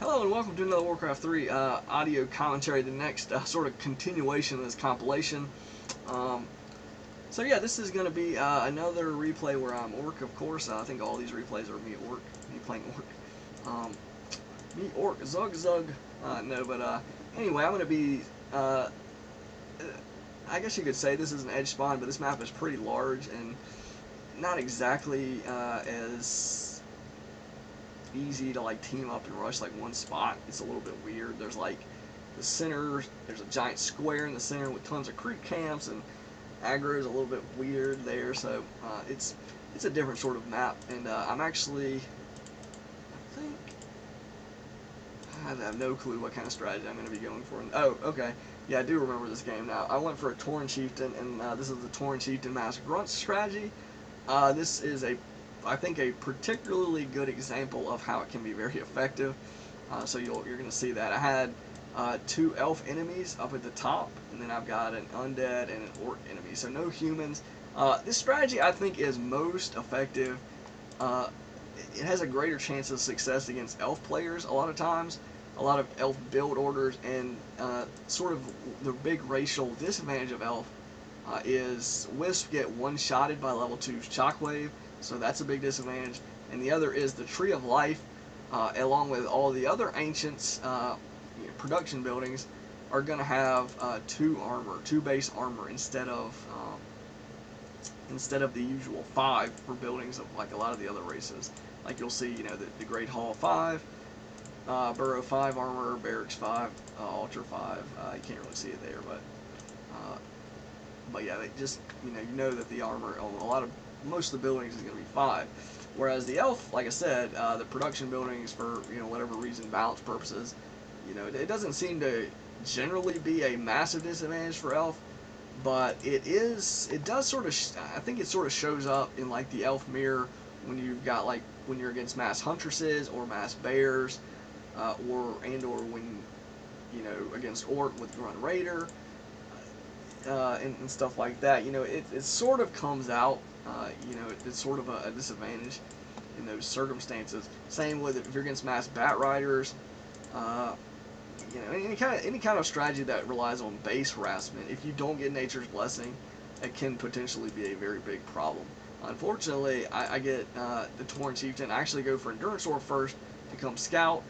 Hello and welcome to another Warcraft 3 audio commentary, the next sort of continuation of this compilation. Um, so yeah, this is going to be another replay where I'm Orc, of course. I think all these replays are me Orc, me playing Orc. Me Orc, Zug Zug. No, but anyway, I'm going to be, I guess you could say this is an edge spawn, but this map is pretty large and not exactly as easy to like team up and rush like one spot. It's a little bit weird. There's like the center, there's a giant square in the center with tons of creep camps, and aggro is a little bit weird there, so it's a different sort of map. And I'm actually, I have no clue what kind of strategy I'm going to be going for. Oh, okay, yeah, I do remember this game now. I went for a Tauren Chieftain, and this is the Tauren Chieftain Mass Grunt strategy. This is I think a particularly good example of how it can be very effective. So you're going to see that. I had two elf enemies up at the top, and then I've got an undead and an orc enemy. So no humans. This strategy I think is most effective. It has a greater chance of success against elf players a lot of times. A lot of elf build orders, and sort of the big racial disadvantage of elf is wisps get one-shotted by level 2 shockwave, so that's a big disadvantage. And the other is the Tree of Life, along with all the other ancients production buildings, are going to have two base armor instead of the usual 5 for buildings of like a lot of the other races. Like you'll see, the Great Hall 5, Burrow 5 armor, Barracks 5, Altar 5. You can't really see it there, but yeah, they just you know that the armor on most of the buildings is going to be 5, whereas the elf, like I said, the production buildings for whatever reason, balance purposes, it doesn't seem to generally be a massive disadvantage for elf, but it does sort of I think it sort of shows up in like the elf mirror when you're against mass huntresses or mass bears, or when against orc with grunt raider. And stuff like that, it sort of comes out, it's sort of a disadvantage in those circumstances. Same with if you're against mass bat riders, any kind of strategy that relies on base harassment. If you don't get Nature's Blessing, it can potentially be a very big problem. Unfortunately, I get the Tauren Chieftain. I actually go for Endurance Orb first to come scout.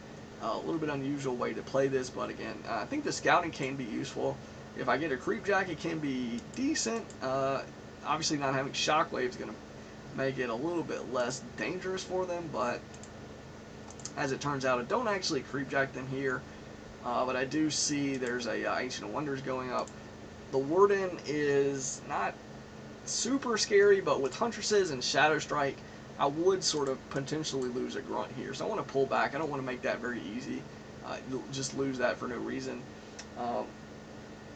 A little bit unusual way to play this, but again, I think the scouting can be useful. If I get a creep jack, it can be decent. Obviously, not having shockwave is going to make it a little bit less dangerous for them, but as it turns out, I don't actually creep jack them here. But I do see there's a Ancient of Wonders going up. The Warden is not super scary, but with Huntresses and Shadow Strike, I would sort of potentially lose a grunt here. So I want to pull back. I don't want to make that very easy. Just lose that for no reason.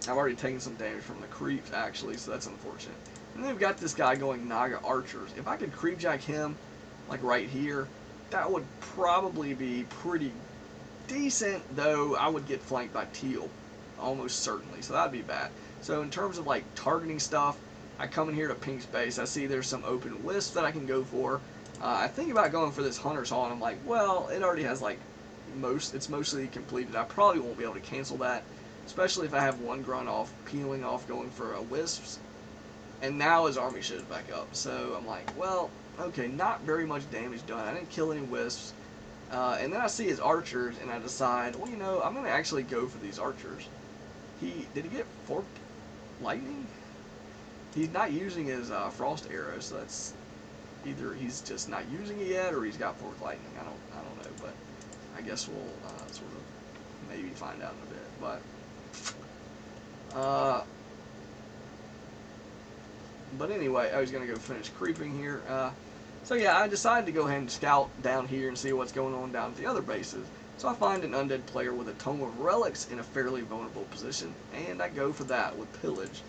I've already taken some damage from the creeps, actually, so that's unfortunate. And then we've got this guy going Naga Archers. If I could creep jack him, like right here, that would probably be pretty decent, though I would get flanked by Teal, almost certainly, so that'd be bad. So in terms of like targeting stuff, I come in here to pink space. I see there's some open wisps that I can go for. I think about going for this Hunter's Hall, and I'm like, well, it already has like it's mostly completed. I probably won't be able to cancel that, especially if I have one grunt off, peeling off, going for wisps. And now his army shows back up. So I'm like, well, okay, not very much damage done. I didn't kill any wisps. And then I see his archers, and I decide, well, I'm going to actually go for these archers. Did he get 4 lightning? He's not using his frost arrow, so that's either he's just not using it yet, or he's got 4 lightning. I don't know, but I guess we'll sort of maybe find out in a bit. But anyway, I was going to go finish creeping here. So yeah, I decided to go ahead and scout down here and see what's going on down at the other bases. So I find an undead player with a Tome of Relics in a fairly vulnerable position, and I go for that with Pillage.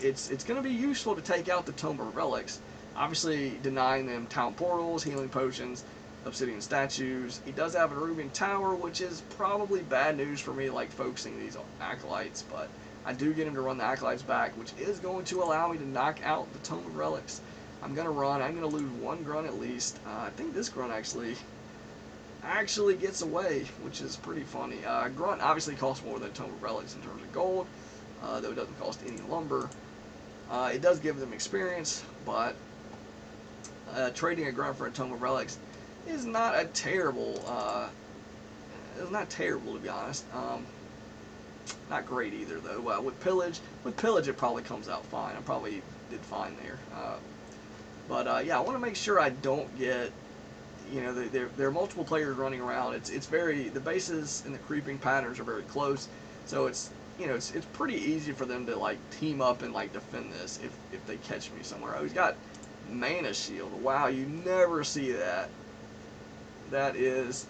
It's going to be useful to take out the Tome of Relics, obviously denying them Talent Portals, Healing Potions, Obsidian Statues. He does have a Rubian Tower, which is probably bad news for me, like focusing these Acolytes, but I do get him to run the Acolytes back, which is going to allow me to knock out the Tome of Relics. I'm going to run. I'm going to lose 1 grunt at least. I think this grunt actually actually gets away, which is pretty funny. Grunt obviously costs more than Tome of Relics in terms of gold, though it doesn't cost any lumber. It does give them experience, but trading a Grunt for a Tome of Relics is not a terrible. It's not terrible, to be honest. Not great either, though. With pillage, it probably comes out fine. I probably did fine there. But yeah, I want to make sure I don't get. You know, there are multiple players running around. It's very, the bases and the creeping patterns are very close, so it's, you know, it's pretty easy for them to like team up and like defend this if they catch me somewhere. Oh, he's got mana shield. Wow, you never see that. That is,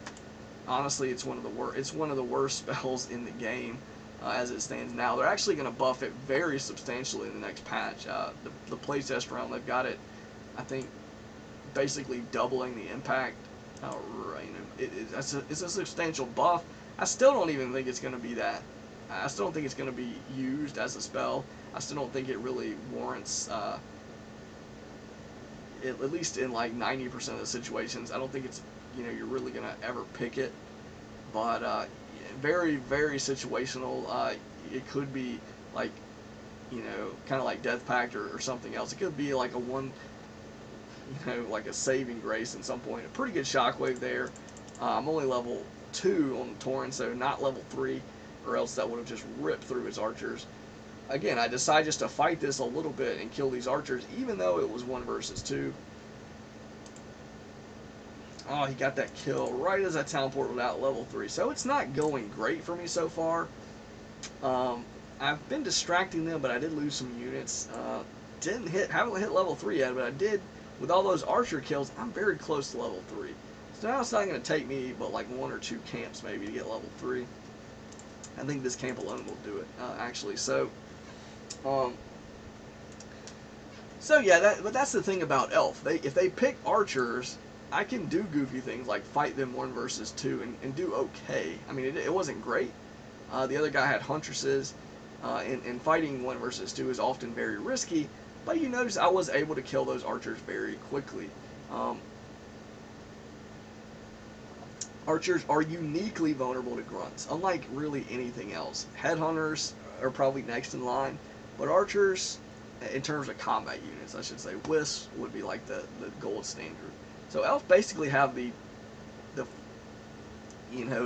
honestly, it's one of the worst spells in the game as it stands now. They're actually going to buff it very substantially in the next patch. The playtest realm, they've got it, I think, basically doubling the impact. You know, it's a substantial buff. I still don't even think it's going to be that. I still don't think it's going to be used as a spell. I still don't think it really warrants, at least in like 90% of the situations, I don't think it's, you know, you're really going to ever pick it. But very, very situational. It could be like, you know, kind of like Death Pact or something else. It could be like a one, you know, like a saving grace at some point. A pretty good shockwave there. I'm only level 2 on the Tauren, so not level 3, or else that would have just ripped through his archers. Again, I decided just to fight this a little bit and kill these archers, even though it was 1 versus 2. Oh, he got that kill right as I teleported out level 3. So it's not going great for me so far. I've been distracting them, but I did lose some units. Haven't hit level 3 yet, but I did. With all those archer kills, I'm very close to level 3. So now it's not going to take me but like 1 or 2 camps maybe to get level 3. I think this camp alone will do it, actually. So yeah, but that's the thing about Elf. If they pick archers, I can do goofy things like fight them 1 versus 2 and do okay. I mean, it wasn't great. The other guy had huntresses, and fighting 1 versus 2 is often very risky. But you notice I was able to kill those archers very quickly. Archers are uniquely vulnerable to grunts, unlike really anything else. Headhunters are probably next in line, but archers, in terms of combat units, I should say, wisps would be like the gold standard. So elves basically have the you know,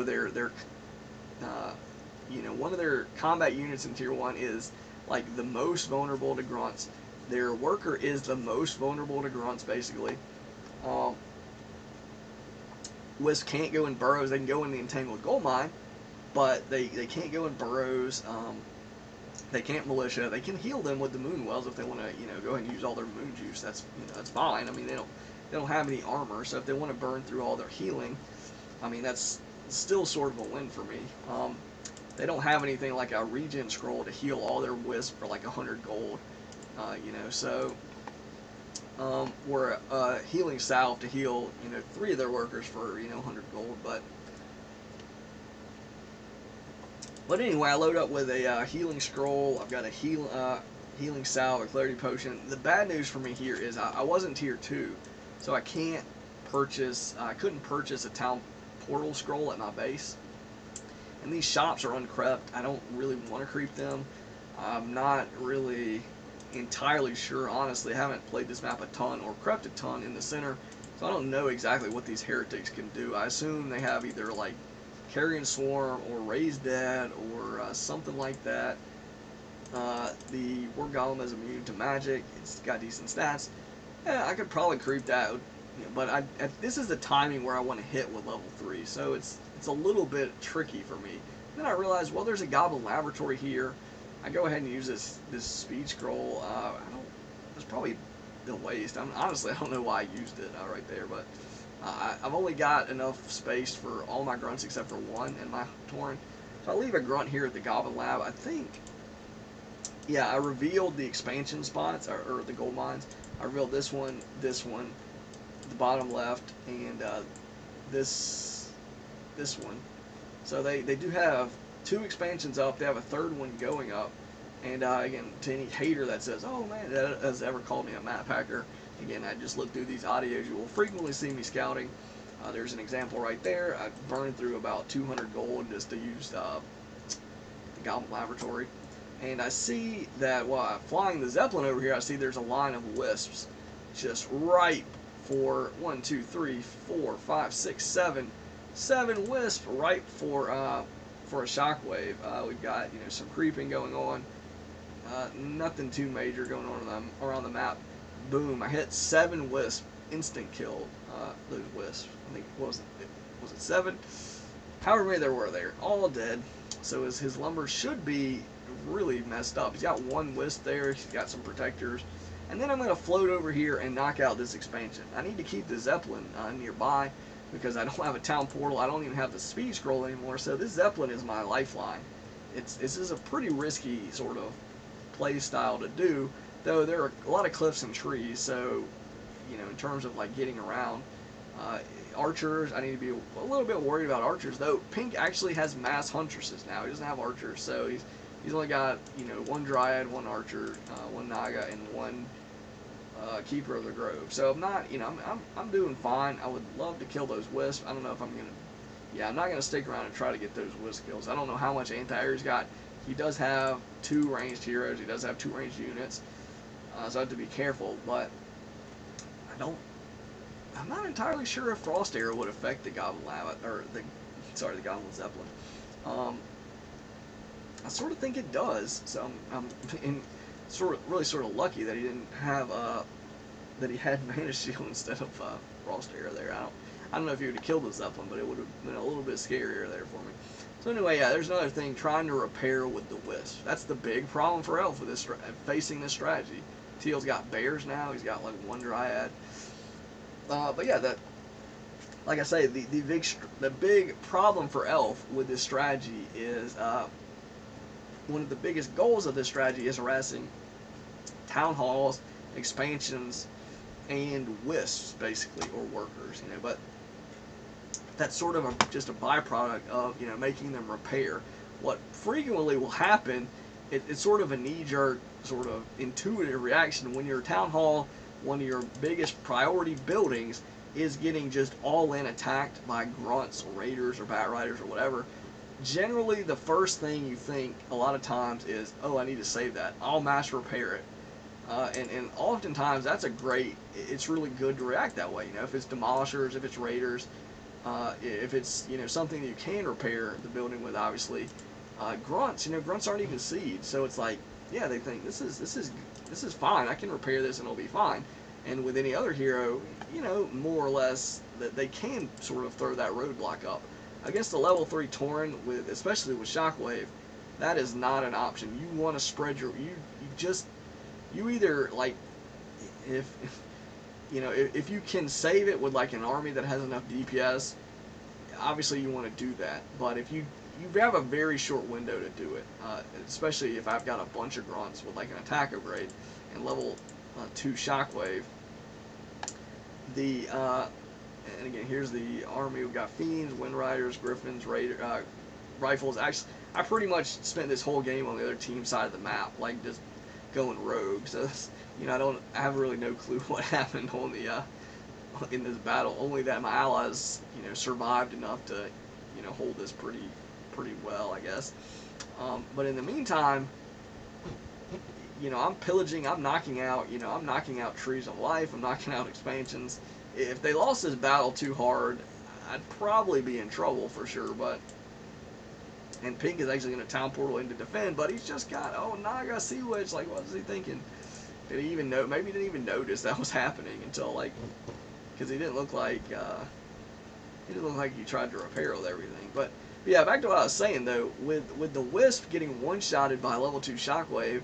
you know, one of their combat units in tier 1 is like the most vulnerable to grunts. Their worker is the most vulnerable to grunts, basically. Wisps can't go in burrows. They can go in the entangled gold mine, but they can't go in burrows. They can't militia. They can heal them with the moon wells if they want to, you know, go ahead and use all their moon juice. That's, you know, that's fine. I mean, they don't have any armor, so if they want to burn through all their healing, I mean, that's still sort of a win for me. They don't have anything like a regen scroll to heal all their wisps for like 100 gold, you know, so or a healing salve to heal, you know, 3 of their workers for, you know, 100 gold. But anyway, I load up with a healing scroll. I've got a healing salve, a clarity potion. The bad news for me here is I wasn't tier 2, so I can't purchase. I couldn't purchase a town portal scroll at my base. And these shops are uncrept. I don't really want to creep them. I'm not really entirely sure, honestly. I haven't played this map a ton or crept a ton in the center, so I don't know exactly what these heretics can do. I assume they have either like Carrion Swarm or Raise Dead or something like that. The War Golem is immune to magic. It's got decent stats. Yeah, I could probably creep that, but this is the timing where I want to hit with level 3, so it's a little bit tricky for me. Then I realized, well, there's a Goblin Laboratory here. I go ahead and use this speed scroll. It's probably a waste. Honestly, I don't know why I used it right there, but I've only got enough space for all my grunts except for 1 in my Tauren. So I leave a grunt here at the Goblin Lab. I think, yeah, I revealed the expansion spots, or the gold mines. I revealed this one, the bottom left, and this one. So they do have 2 expansions up. They have a 3rd one going up. And again, to any hater that says, "Oh man, that has ever called me a map hacker," again, I just look through these audios. You will frequently see me scouting. There's an example right there. I burned through about 200 gold just to use the Goblin Laboratory. And I see that while I'm flying the Zeppelin over here, I see there's a line of wisps just right for 1, 2, 3, 4, 5, 6, 7 wisps right for a shockwave. We've got some creeping going on. Nothing too major going on around the map. Boom! I hit 7 wisps, instant killed those wisps. I think was it 7? However many there were there, all dead. So his lumber should be really messed up. He's got 1 wisp there. He's got some protectors. And then I'm going to float over here and knock out this expansion. I need to keep the Zeppelin nearby because I don't have a town portal. I don't even have the speed scroll anymore. So this Zeppelin is my lifeline. This is a pretty risky sort of play style to do, though there are a lot of cliffs and trees. So, in terms of like getting around, archers, I need to be a little bit worried about archers. Though Pink actually has mass huntresses now. He doesn't have archers, so he's only got 1 dryad, 1 archer, 1 naga, and 1 keeper of the grove. So I'm not, I'm doing fine. I would love to kill those wisps. I don't know if I'm gonna. Yeah, I'm not gonna stick around and try to get those wisp kills. I don't know how much anti-air he's got. He does have 2 ranged heroes. He does have 2 ranged units. So I have to be careful. But I'm not entirely sure if Frost Arrow would affect the Goblin Lava or the Goblin Zeppelin. I sort of think it does. So I'm really sort of lucky that he didn't have that he had Mana Shield instead of Frost Arrow there. I don't know if he would have killed the Zeppelin, but it would have been a little bit scarier there for me. So anyway, yeah, there's another thing, trying to repair with the wisp. That's the big problem for Elf with this facing this strategy. Teal's got bears now. He's got like 1 dryad. But yeah, like I say, the big problem for Elf with this strategy is one of the biggest goals of this strategy is harassing town halls, expansions, and wisps, basically, or workers. But that's sort of just a byproduct of making them repair. What frequently will happen, it's sort of a knee-jerk, sort of intuitive reaction when your town hall, one of your biggest priority buildings, is getting just all-in attacked by grunts or raiders or bat riders or whatever. Generally, the first thing you think a lot of times is, oh, I need to save that. I'll mass repair it. And oftentimes that's it's really good to react that way. If it's demolishers, if it's raiders, if it's something that you can repair the building with, obviously. Grunts, grunts aren't even seeds, so it's like, yeah, they think this is fine. I can repair this and it'll be fine. And with any other hero, more or less that they can sort of throw that roadblock up. Against the level 3 Tauren, especially with Shockwave, that is not an option. You want to spread you either like if you can save it with like an army that has enough DPS, obviously you want to do that. But if you have a very short window to do it, especially if I've got a bunch of grunts with like an attack upgrade and level 2 Shockwave. And again, here's the army. We've got Fiends, Wind Riders, Griffins, Rifles. Actually, I pretty much spent this whole game on the other team side of the map, like just going rogue. So I have really no clue what happened on the in this battle. Only that my allies survived enough to hold this pretty well, I guess. But in the meantime, I'm pillaging, I'm knocking out Trees of Life, I'm knocking out expansions. If they lost this battle too hard, I'd probably be in trouble for sure. And Pink is actually going to town portal in to defend, but he's just got Naga Sea Witch. Like, what was he thinking? Did he even know? Maybe he didn't even notice that was happening until because he didn't look like he tried to repair with everything. But yeah, back to what I was saying though, with the Wisp getting one-shotted by level 2 Shockwave,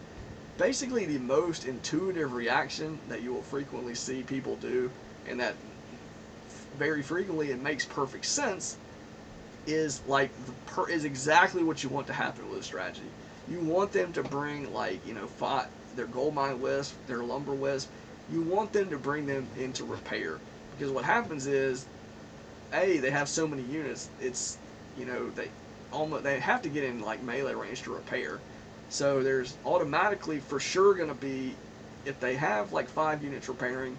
basically the most intuitive reaction that you will frequently see people do, and that very frequently it makes perfect sense, is is exactly what you want to happen with a strategy. You want them to bring their gold mine wisp, their lumber wisp. You want them to bring them into repair, because what happens is, they have so many units. It's they have to get in melee range to repair. So there's automatically for sure going to be, if they have 5 units repairing,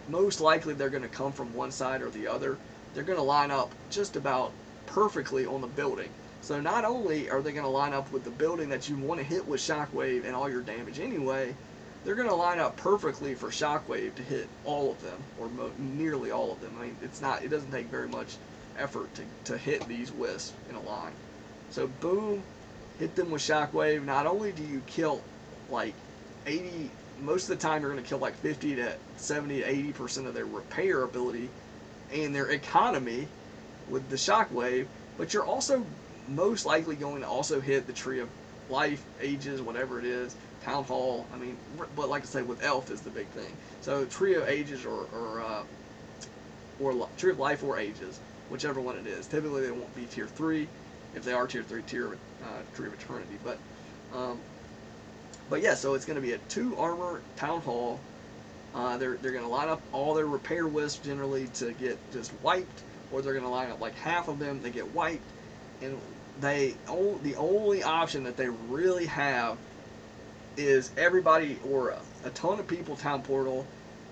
most likely they're going to come from one side or the other. they're going to line up just about perfectly on the building. So not only are they going to line up with the building that you want to hit with Shockwave and all your damage anyway, they're going to line up perfectly for Shockwave to hit all of them, or nearly all of them. I mean, it doesn't take very much effort to hit these wisps in a line. So boom, hit them with Shockwave. Not only do you kill like 80, most of the time you're going to kill like 50 to 70 to 80% of their repair ability and their economy with the Shockwave, but you're also most likely going to also hit the Tree of Life, Ages, whatever it is, Town Hall. I mean, but like I say, with Elf is the big thing. So Tree of Ages or Tree of Life or Ages, whichever one it is. Typically they won't be tier 3. If they are tier 3, Tree of Eternity. But yeah, so it's going to be a 2 armor Town Hall. They're going to line up all their repair wisps generally to get just wiped, or they're going to line up like half of them, they get wiped, and the only option that they really have is everybody or a ton of people town portal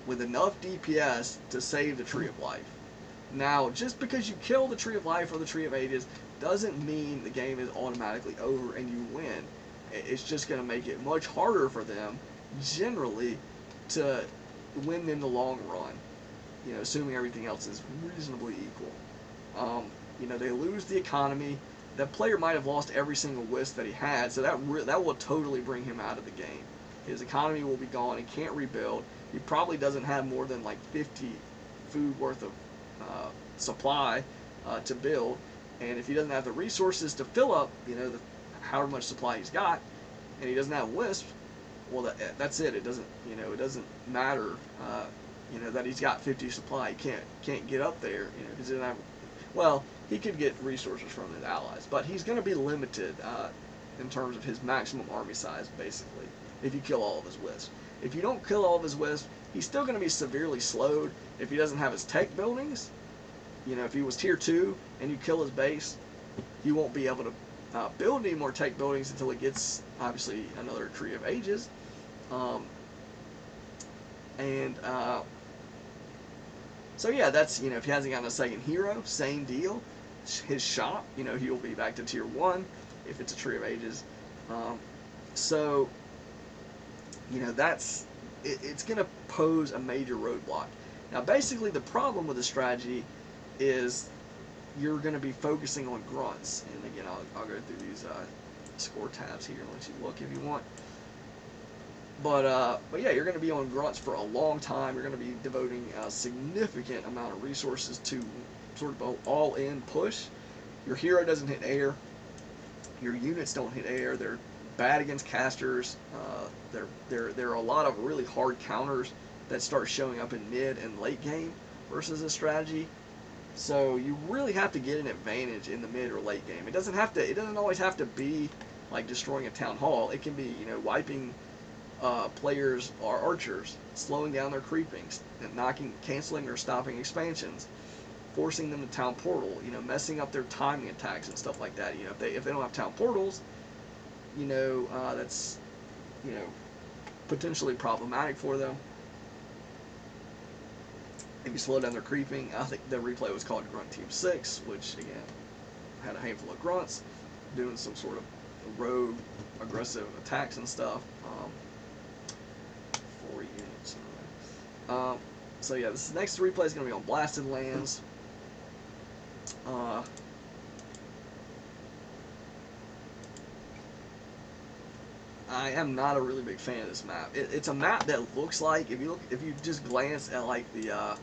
with enough DPS to save the Tree of Life. Now, just because you kill the Tree of Life or the Tree of Ages doesn't mean the game is automatically over and you win. It's just going to make it much harder for them, generally, to win in the long run. You know, assuming everything else is reasonably equal. You know, they lose the economy. That player might have lost every single wisp that he had, so that will totally bring him out of the game. His economy will be gone. He can't rebuild. He probably doesn't have more than like 50 food worth of supply to build, and if he doesn't have the resources to fill up, you know, however much supply he's got, and he doesn't have wisp, well, that's it. It doesn't matter, you know, that he's got 50 supply. He can't get up there, you know, because he doesn't have. Well, he could get resources from his allies, but he's going to be limited in terms of his maximum army size, basically, if you kill all of his wisps. If you don't kill all of his wisps, he's still going to be severely slowed if he doesn't have his tech buildings. You know, if he was tier 2 and you kill his base, he won't be able to build any more tech buildings until he gets, obviously, another Tree of Ages. So yeah, that's, you know, if he hasn't gotten a second hero, same deal. His shop, you know, he'll be back to tier 1 if it's a Tree of Ages. So, you know, it's going to pose a major roadblock. Now, basically, the problem with the strategy is you're going to be focusing on grunts. And again, I'll go through these score tabs here and let you look if you want. But yeah, you're going to be on grunts for a long time. You're going to be devoting a significant amount of resources to sort of an all-in push. Your hero doesn't hit air. Your units don't hit air. They're bad against casters. There are a lot of really hard counters that start showing up in mid and late game versus a strategy. So you really have to get an advantage in the mid or late game. It doesn't always have to be like destroying a town hall. It can be, you know, wiping players or archers, slowing down their creepings, and canceling or stopping expansions, forcing them to town portal, you know, messing up their timing attacks and stuff like that. You know, if they don't have town portals, you know, that's, you know, potentially problematic for them. If you slow down their creeping, I think the replay was called Grunt Team 6, which again had a handful of grunts doing some sort of rogue aggressive attacks and stuff. 4 units. So yeah, this next replay is going to be on Blasted Lands. I am not a really big fan of this map. It's a map that looks like, if you just glance at like the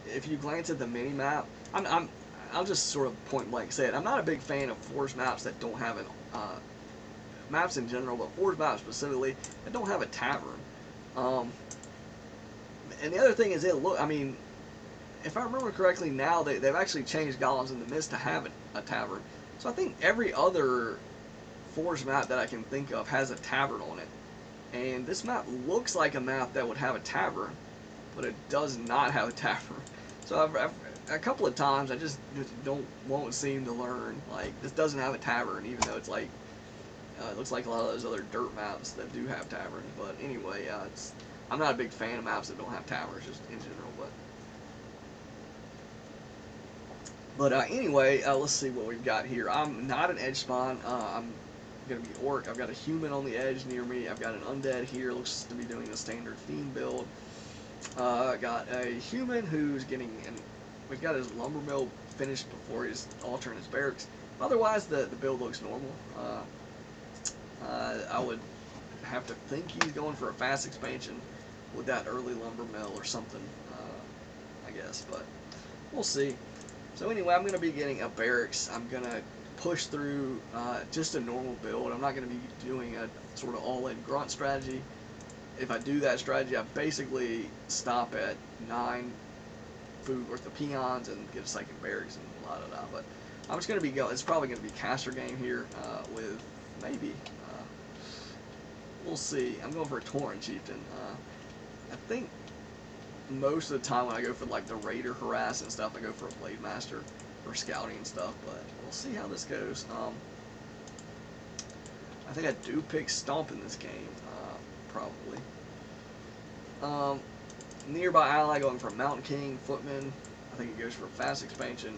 if you glance at the mini map, I'll just sort of point blank say it. I'm not a big fan of forest maps that don't have an maps in general, but forest maps specifically that don't have a tavern. And the other thing is, I mean, if I remember correctly, now they've actually changed Golems in the Mist to have a tavern. So I think every other forest map that I can think of has a tavern on it. And this map looks like a map that would have a tavern, but it does not have a tavern. So I've a couple of times I just won't seem to learn, like, this doesn't have a tavern, even though it's like it looks like a lot of those other dirt maps that do have taverns. But anyway, I'm not a big fan of maps that don't have taverns, just in general. But anyway, let's see what we've got here. I'm not an edge spawn. I'm going to be orc. I've got a human on the edge near me. I've got an undead here. Looks to be doing the standard fiend build. Got a human who's getting, and we've got his lumber mill finished before he's altering his barracks. Otherwise, the build looks normal. I would have to think he's going for a fast expansion with that early lumber mill or something, I guess, but we'll see. So anyway, I'm going to be getting a barracks. I'm going to push through just a normal build. I'm not going to be doing a sort of all-in grunt strategy. If I do that strategy, I basically stop at 9 food worth of peons and get a second barracks and la da da. But I'm just going to be going. It's probably going to be a caster game here with maybe. We'll see. I'm going for a Tauren Chieftain. I think most of the time when I go for like the Raider harass and stuff, I go for a Blade Master for scouting and stuff. But we'll see how this goes. I think I do pick Stomp in this game. Probably. Nearby ally going for Mountain King, Footman. I think it goes for fast expansion.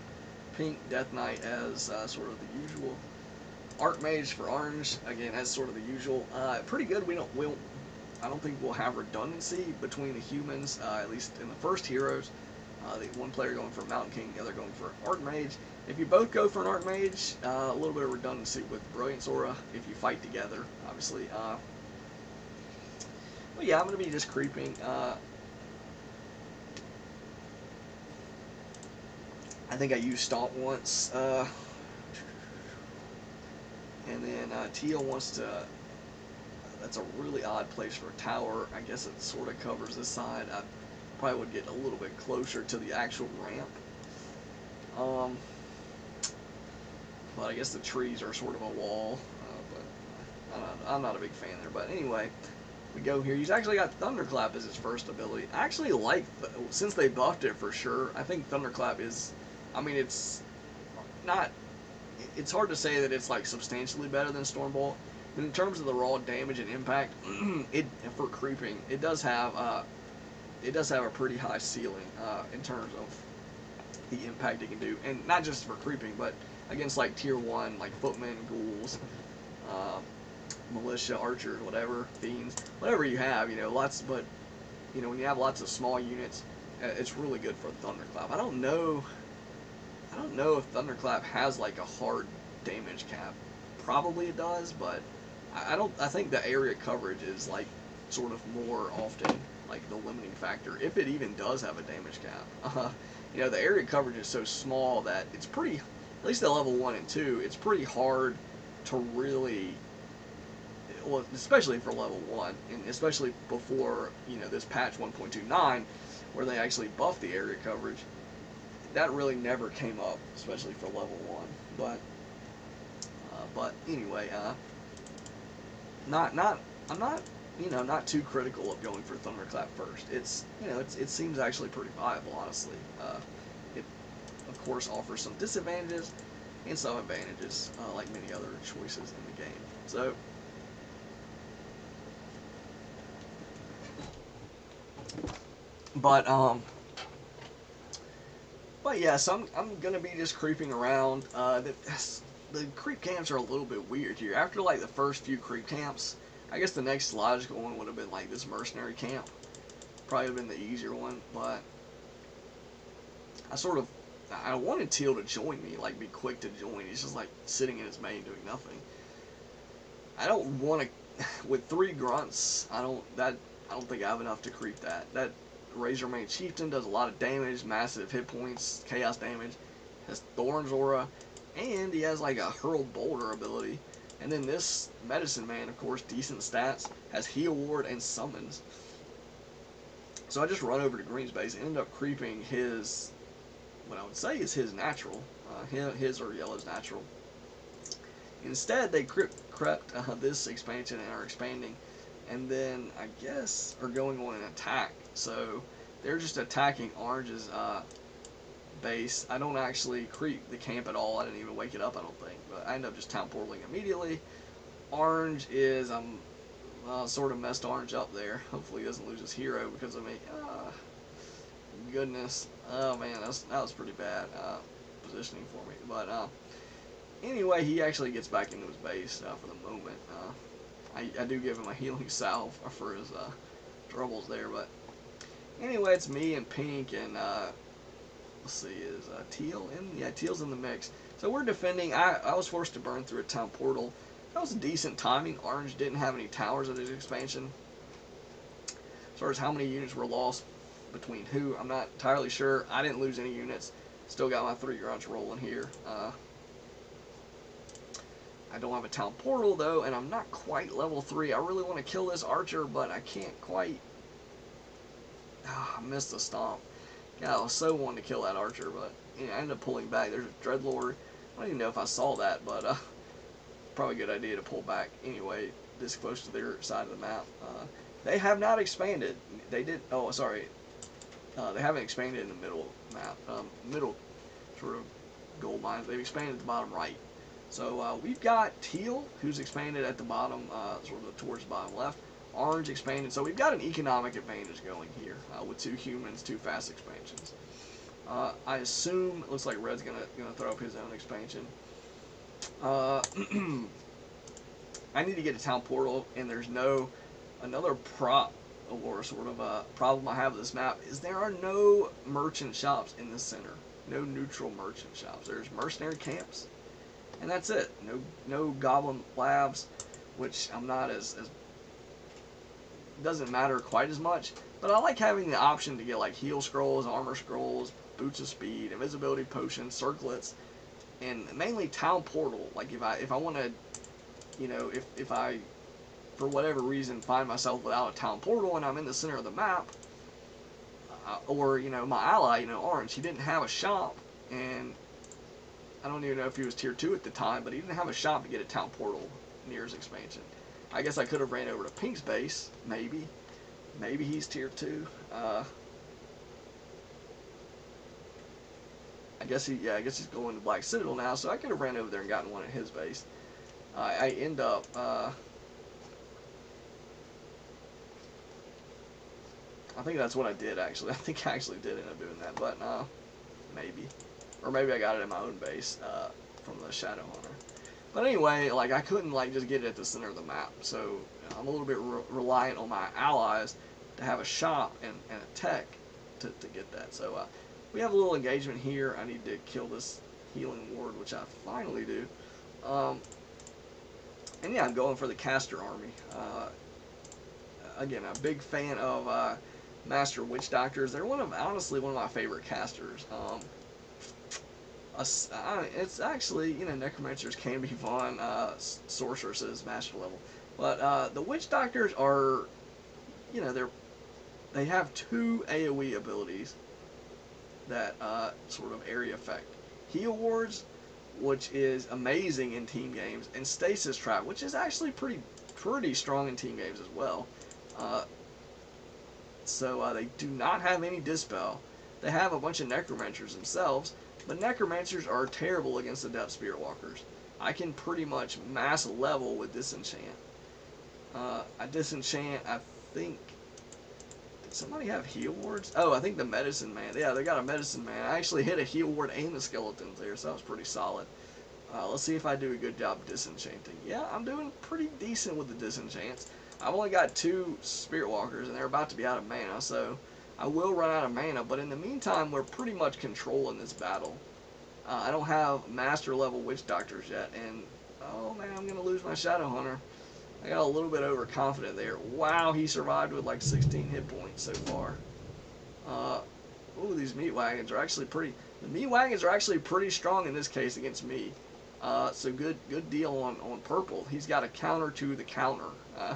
Pink Death Knight as sort of the usual. Archmage for orange, again as sort of the usual. Pretty good. I don't think we'll have redundancy between the humans, at least in the first heroes. The one player going for Mountain King, the other going for Archmage. If you both go for an Archmage, a little bit of redundancy with Brilliance Aura if you fight together, obviously. But yeah, I'm going to be just creeping. I think I used Stomp once. And then Teal wants to. That's a really odd place for a tower. I guess it sort of covers this side. I probably would get a little bit closer to the actual ramp. But I guess the trees are sort of a wall. But I'm not a big fan there. But anyway, we go here. He's actually got Thunderclap as his first ability. I actually like, since they buffed it for sure, I think Thunderclap is, I mean, it's not, it's hard to say that it's like substantially better than Stormbolt, but in terms of the raw damage and impact, for creeping, it does have a pretty high ceiling in terms of the impact it can do, and not just for creeping, but against like tier 1, like footmen, ghouls, militia, archers, whatever, fiends, whatever you have, lots. But when you have lots of small units, it's really good for Thunderclap. I don't know if Thunderclap has like a hard damage cap. Probably it does, but I think the area coverage is like sort of more often like the limiting factor, if it even does have a damage cap. The area coverage is so small that it's pretty, at least at level 1 and 2, it's pretty hard to really, well, especially for level 1, and especially before, this patch 1.29, where they actually buffed the area coverage. That really never came up, especially for level 1. But anyway, I'm not too critical of going for Thunderclap first. It seems actually pretty viable, honestly. It, of course, offers some disadvantages and some advantages, like many other choices in the game. So, but yeah, so I'm gonna be just creeping around. The creep camps are a little bit weird here. After like the first few creep camps, I guess the next logical one would have been like this mercenary camp. Probably have been the easier one, but I wanted Teal to join me, like be quick to join. He's just like sitting in his main doing nothing. I don't want to, with 3 grunts, I don't think I have enough to creep that. That Razormane Chieftain does a lot of damage, massive hit points, chaos damage, has Thorn's Aura, and he has like a Hurled Boulder ability. And then this Medicine Man, of course, decent stats, has Heal Ward and Summons. So I just run over to Green's base and end up creeping his, what I would say is his natural, his or Yellow's natural. Instead, they crept this expansion and are expanding, and then I guess are going on an attack. So they're just attacking Orange's base. I don't actually creep the camp at all. I didn't even wake it up, I don't think. But I end up just town portaling immediately. Orange is, sort of messed Orange up there. Hopefully he doesn't lose his hero because of me. Goodness. Oh man, that was pretty bad. positioning for me. But anyway, he actually gets back into his base for the moment. I do give him a healing salve for his troubles there. But anyway, it's me and Pink and let's see, is Teal in? Yeah, Teal's in the mix. So we're defending. I was forced to burn through a town portal. That was decent timing. Orange didn't have any towers at his expansion. As far as how many units were lost between who, I'm not entirely sure. I didn't lose any units. Still got my 3 grunts rolling here. I don't have a town portal though, and I'm not quite level 3. I really want to kill this archer, but I can't quite. I missed the stomp. Yeah, I was so wanting to kill that archer, but I ended up pulling back. There's a Dreadlord. I don't even know if I saw that, but probably a good idea to pull back anyway, this close to their side of the map. They have not expanded. They did. Oh, sorry. They haven't expanded in the middle map, middle sort of gold mines. They've expanded at the bottom right. So we've got Teal, who's expanded at the bottom, sort of towards the bottom left. Orange expanded. So we've got an economic advantage going here with 2 humans, 2 fast expansions. I assume it looks like Red's gonna throw up his own expansion. I need to get a town portal, and there's another prop or sort of a problem I have with this map is there are no merchant shops in the center. No neutral merchant shops. There's mercenary camps, and that's it. No goblin labs, which I'm not as doesn't matter quite as much. But I like having the option to get like heal scrolls, armor scrolls, boots of speed, invisibility potions, circlets, and mainly town portal. Like if I want to, if I for whatever reason find myself without a town portal and I'm in the center of the map, or my ally, Orange, he didn't have a shop, and I don't even know if he was tier 2 at the time, but he didn't have a shop to get a town portal near his expansion. I guess I could have ran over to Pink's base, maybe he's tier 2. I guess he's going to Black Citadel now, so I could have ran over there and gotten one at his base. I end up I think that's what I did, actually. I think I actually did end up doing that, but maybe. Or maybe I got it in my own base from the Shadow Hunter. But anyway, like, I couldn't, like, just get it at the center of the map, so I'm a little bit reliant on my allies to have a shop and a tech to get that. So we have a little engagement here. I need to kill this healing ward, which I finally do. And yeah, I'm going for the caster army. Again, I'm a big fan of Master Witch Doctors. They're honestly one of my favorite casters. It's actually, Necromancers can be fun. Sorceresses, Master level. But the Witch Doctors are, they have 2 AoE abilities that sort of area effect. Heal Wards, which is amazing in team games, and Stasis Trap, which is actually pretty strong in team games as well. So they do not have any Dispel. They have a bunch of Necromancers themselves, but Necromancers are terrible against Adept Spirit Walkers. I can pretty much mass level with Disenchant. I disenchant, I think. Did somebody have heal wards? Oh, I think the Medicine Man. Yeah, they got a Medicine Man. I actually hit a heal ward and the skeletons there, so that was pretty solid. Let's see if I do a good job disenchanting. Yeah, I'm doing pretty decent with the disenchants. I've only got 2 Spirit Walkers, and they're about to be out of mana, so I will run out of mana. But in the meantime, we're pretty much controlling this battle. I don't have Master level Witch Doctors yet, and oh man, I'm gonna lose my Shadow Hunter. I got a little bit overconfident there. Wow, he survived with like 16 hit points so far. Ooh, these meat wagons are actually pretty. The meat wagons are actually pretty strong in this case against me. So good deal on purple. He's got a counter to the counter. I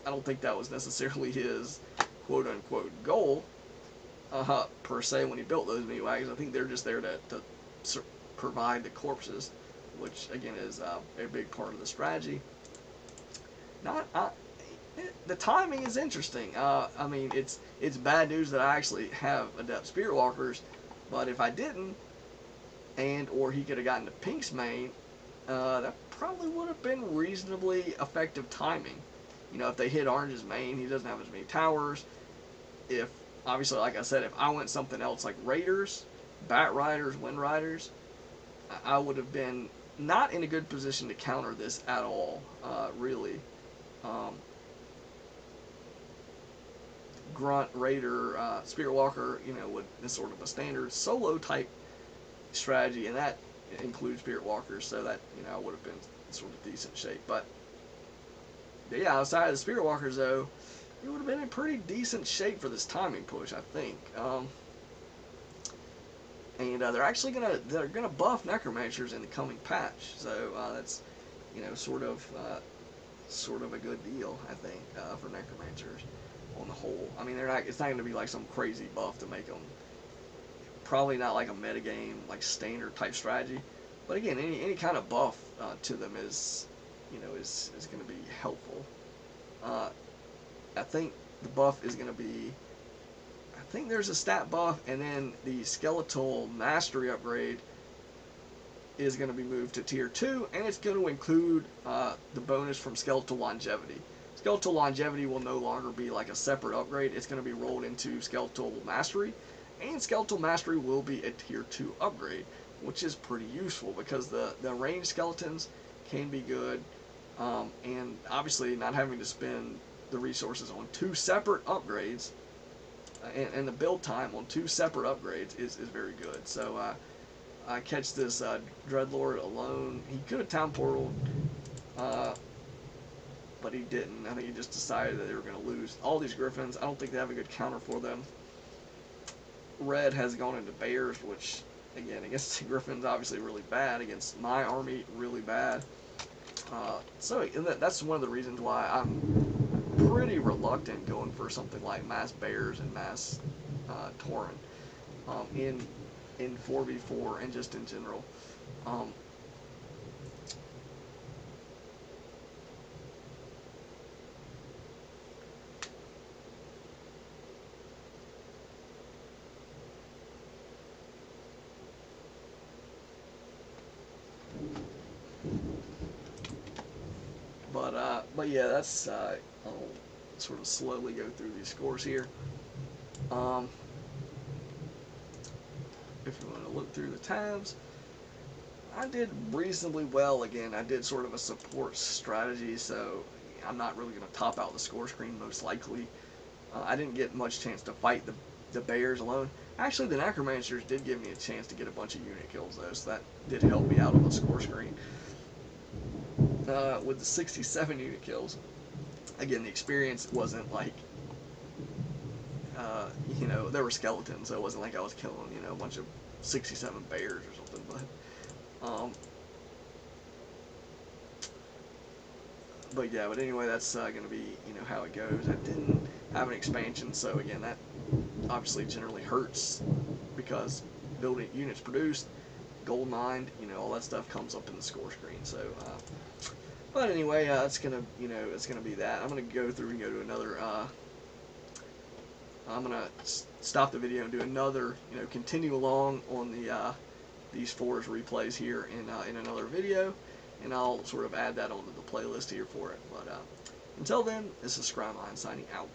don't think that was necessarily his quote unquote goal per se when he built those meat wagons. I think they're just there to provide the corpses, which again is a big part of the strategy. The timing is interesting. I mean, it's bad news that I actually have Adept Spirit Walkers, but if I didn't, or he could have gotten to Pink's main, that probably would have been reasonably effective timing. If they hit Orange's main, he doesn't have as many towers. If, obviously, like I said, if I went something else like Raiders, Bat Riders, Wind Riders, I would have been not in a good position to counter this at all, really. Um, Grunt, Raider, Spirit Walker, is sort of a standard solo type strategy, and that includes Spirit Walkers, so that, I would have been in sort of decent shape. But yeah, outside of the Spirit Walkers, though, it would have been in pretty decent shape for this timing push, I think. And they're gonna buff Necromancers in the coming patch, so that's sort of a good deal, I think, for Necromancers on the whole. I mean, it's not gonna be like some crazy buff to make them. Probably not like a metagame, like standard type strategy, but again, any kind of buff to them is going to be helpful. I think the buff is going to be. I think there's a stat buff, and then the Skeletal Mastery upgrade is going to be moved to Tier 2, and it's going to include the bonus from Skeletal Longevity. Skeletal Longevity will no longer be like a separate upgrade. It's going to be rolled into Skeletal Mastery, and Skeletal Mastery will be a Tier 2 upgrade, which is pretty useful because the ranged skeletons can be good, and obviously not having to spend the resources on two separate upgrades and the build time on two separate upgrades is very good. So I catch this Dreadlord alone. He could have Town Portal, but he didn't. I think he just decided that they were going to lose. All these Griffins, I don't think they have a good counter for them. Red has gone into Bears, which, again, against the Griffins, obviously really bad. Against my army, really bad. So that's one of the reasons why I'm pretty reluctant going for something like Mass Bears and Mass Tauren in 4v4 and just in general. But yeah, that's I'll sort of slowly go through these scores here. If you want to look through the tabs, I did reasonably well. Again, I did sort of a support strategy, so I'm not really going to top out the score screen most likely. I didn't get much chance to fight the Bears alone. Actually, the Necromancers did give me a chance to get a bunch of unit kills, though, so that did help me out on the score screen. With the 67 unit kills, again, the experience wasn't like, there were skeletons, so it wasn't like I was killing, a bunch of 67 bears or something, but yeah, but anyway, that's going to be, how it goes. I didn't have an expansion, so again, that obviously generally hurts because building units produced, gold mined, all that stuff comes up in the score screen, so, but anyway, it's gonna, it's gonna be that. I'm gonna go through and go to another. I'm gonna stop the video and do another, continue along on the these forest replays here in another video, and I'll sort of add that onto the playlist here for it. But until then, this is ScryMind signing out.